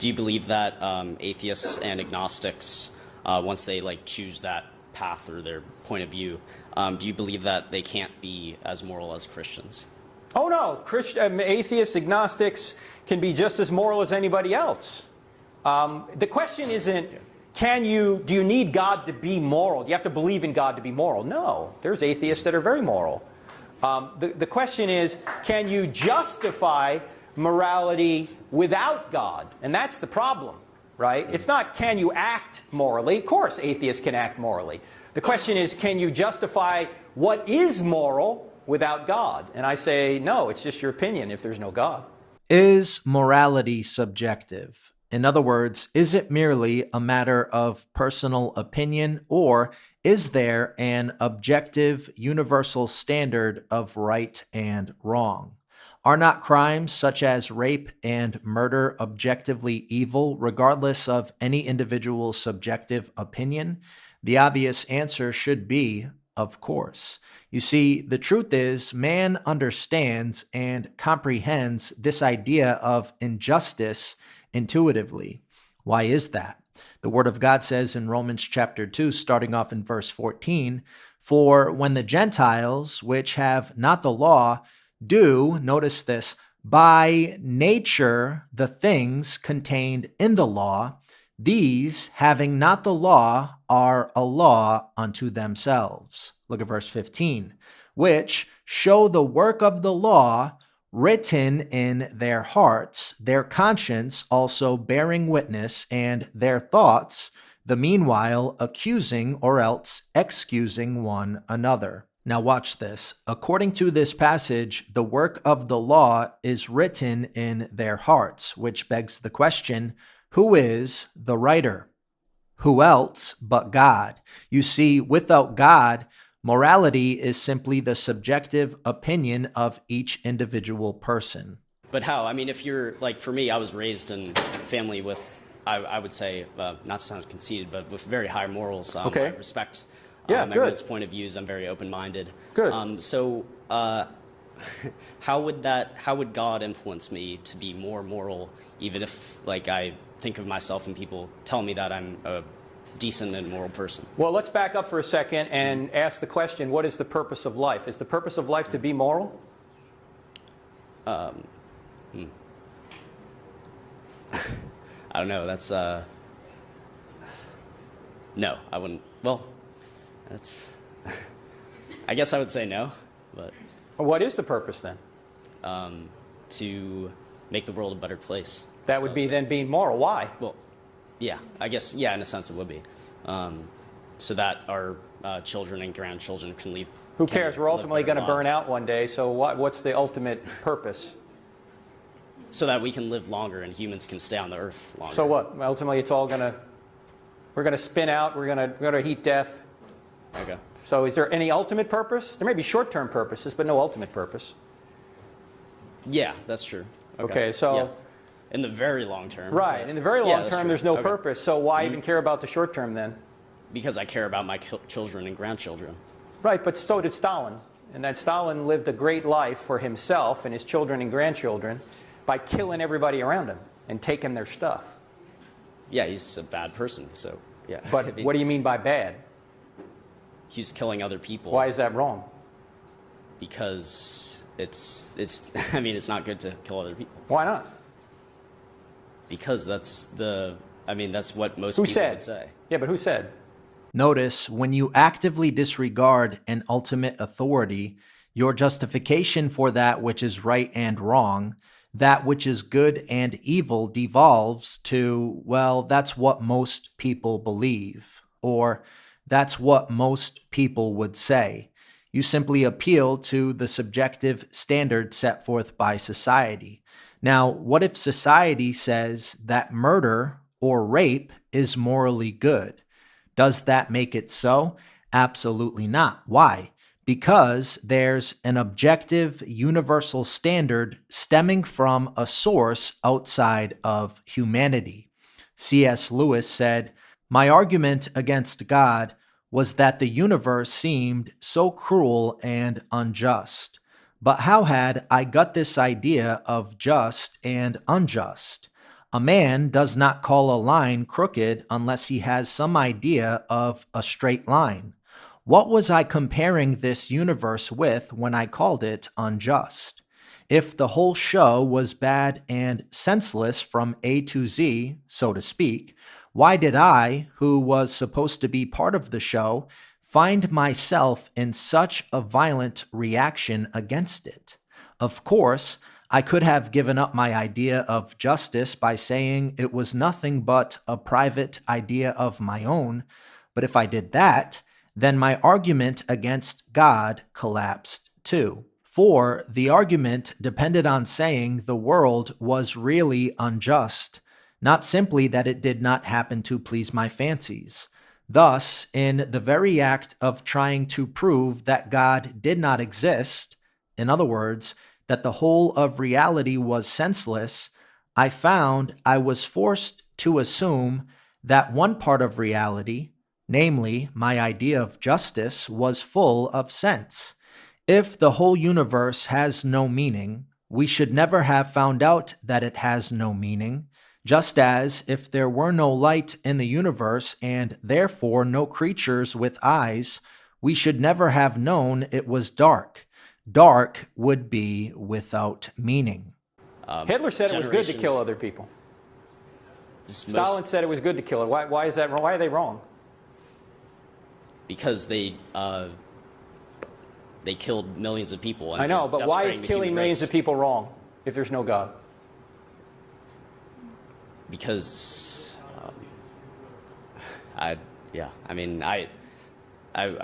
Do you believe that atheists and agnostics, once they like choose that path or their point of view, do you believe that they can't be as moral as Christians? Oh no, atheists, agnostics can be just as moral as anybody else. The question isn't, do you need God to be moral? Do you have to believe in God to be moral? No, there's atheists that are very moral. The question is, can you justify morality without God? And that's the problem, right? It's not, can you act morally? Of course, atheists can act morally. The question is, can you justify what is moral without God? And I say, no, it's just your opinion if there's no God. Is morality subjective? In other words, is it merely a matter of personal opinion, or is there an objective, universal standard of right and wrong? Are not crimes such as rape and murder objectively evil, regardless of any individual's subjective opinion? The obvious answer should be, of course. You see, the truth is, man understands and comprehends this idea of injustice intuitively. Why is that? The Word of God says in Romans chapter 2, starting off in verse 14, "For when the Gentiles, which have not the law, do," notice this, "by nature the things contained in the law, these, having not the law, are a law unto themselves." Look at verse 15. "Which show the work of the law written in their hearts, their conscience also bearing witness, and their thoughts, the meanwhile accusing or else excusing one another." Now watch this. According to this passage, the work of the law is written in their hearts, which begs the question, who is the writer? Who else but God? You see, without God, morality is simply the subjective opinion of each individual person. But how? I mean, if you're, like, for me, I was raised in a family with, I would say, not to sound conceited, but with very high morals. Okay. I respect everyone's point of views. I'm very open-minded. Good. So how would God influence me to be more moral, even if, like, I think of myself and people tell me that I'm a decent and moral person? Well, let's back up for a second and ask the question, what is the purpose of life? Is the purpose of life to be moral? I don't know. That's no, I wouldn't. Well, that's I guess I would say no, but Well, what is the purpose then? to make the world a better place. That would be then being moral. Why? Well, yeah, I guess, yeah, in a sense it would be. So that our children and grandchildren can leave. Who cares? We're ultimately going to burn lives. out one day, so what's the ultimate purpose? So that we can live longer and humans can stay on the earth longer. So what? Ultimately, it's all going to, we're going to spin out, we're going to heat death. Okay. So is there any ultimate purpose? There may be short-term purposes, but no ultimate purpose. Yeah, that's true. Okay, so... Yeah. In the very long term. Right. In the very long term, there's no Okay. purpose. So why even care about the short term then? Because I care about my children and grandchildren. Right, but so did Stalin. And that Stalin lived a great life for himself and his children and grandchildren by killing everybody around him and taking their stuff. Yeah, he's a bad person, so yeah. But what do you mean by bad? He's killing other people. Why is that wrong? Because it's I mean, it's not good to kill other people. Why not? Because that's what most Who people said? would say. Yeah, but who said? Notice, when you actively disregard an ultimate authority, your justification for that which is right and wrong, that which is good and evil, devolves to, well, that's what most people believe, or that's what most people would say. You simply appeal to the subjective standard set forth by society. Now, what if society says that murder or rape is morally good? Does that make it so? Absolutely not. Why? Because there's an objective, universal standard stemming from a source outside of humanity. C.S. Lewis said, "My argument against God was that the universe seemed so cruel and unjust. But how had I got this idea of just and unjust? A man does not call a line crooked unless he has some idea of a straight line. What was I comparing this universe with when I called it unjust? If the whole show was bad and senseless from A to Z, so to speak, why did I, who was supposed to be part of the show, find myself in such a violent reaction against it? Of course, I could have given up my idea of justice by saying it was nothing but a private idea of my own, but if I did that, then my argument against God collapsed too. For the argument depended on saying the world was really unjust, not simply that it did not happen to please my fancies. Thus, in the very act of trying to prove that God did not exist, in other words, that the whole of reality was senseless, I found I was forced to assume that one part of reality, namely my idea of justice, was full of sense. If the whole universe has no meaning, we should never have found out that it has no meaning, just as if there were no light in the universe and therefore no creatures with eyes, we should never have known it was dark. Dark would be without meaning. Hitler said it was good to kill other people. Stalin said it was good to kill it. Why is that wrong? Why are they wrong? Because they killed millions of people. I know, but why is killing millions of people wrong if there's no God? Because, I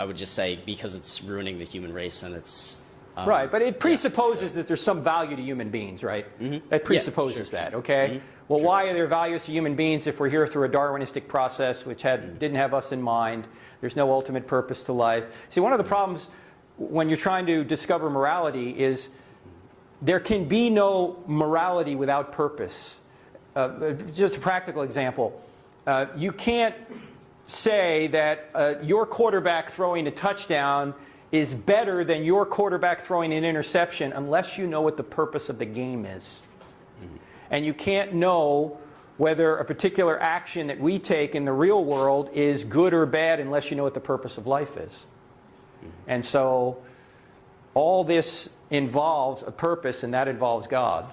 would just say because it's ruining the human race and it's... right, but it presupposes that there's some value to human beings, right? Mm-hmm. It presupposes that, okay? Mm-hmm. Well, why are there values to human beings if we're here through a Darwinistic process which didn't have us in mind? There's no ultimate purpose to life. See, one of the problems when you're trying to discover morality is there can be no morality without purpose. Just a practical example. You can't say that your quarterback throwing a touchdown is better than your quarterback throwing an interception unless you know what the purpose of the game is. Mm-hmm. And you can't know whether a particular action that we take in the real world is good or bad unless you know what the purpose of life is. Mm-hmm. And so all this involves a purpose, and that involves God.